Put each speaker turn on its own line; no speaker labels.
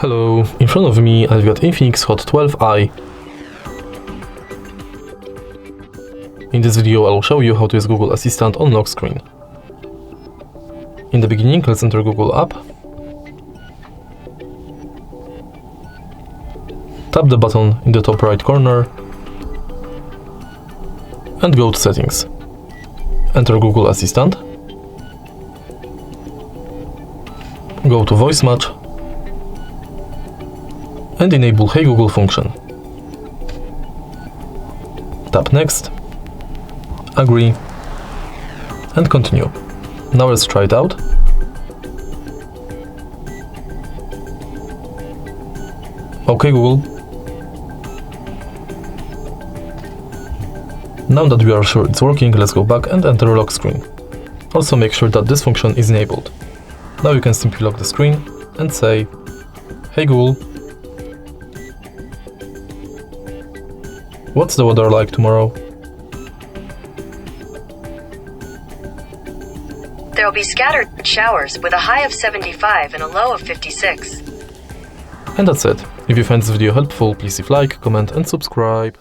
Hello, in front of me I've got INFINIX Hot 12i. In this video I'll show you how to use Google Assistant on lock screen. In the beginning, let's enter Google app. Tap the button in the top right corner and go to Settings. Enter Google Assistant. Go to Voice Match and enable Hey Google function. Tap Next, Agree, and Continue. Now let's try it out. OK Google. Now that we are sure it's working, let's go back and enter lock screen. Also make sure that this function is enabled. Now you can simply lock the screen and say, Hey Google, what's the weather like tomorrow?
There will be scattered showers with a high of 75 and a low of 56.
And that's it. If you find this video helpful, please leave a like, comment and subscribe.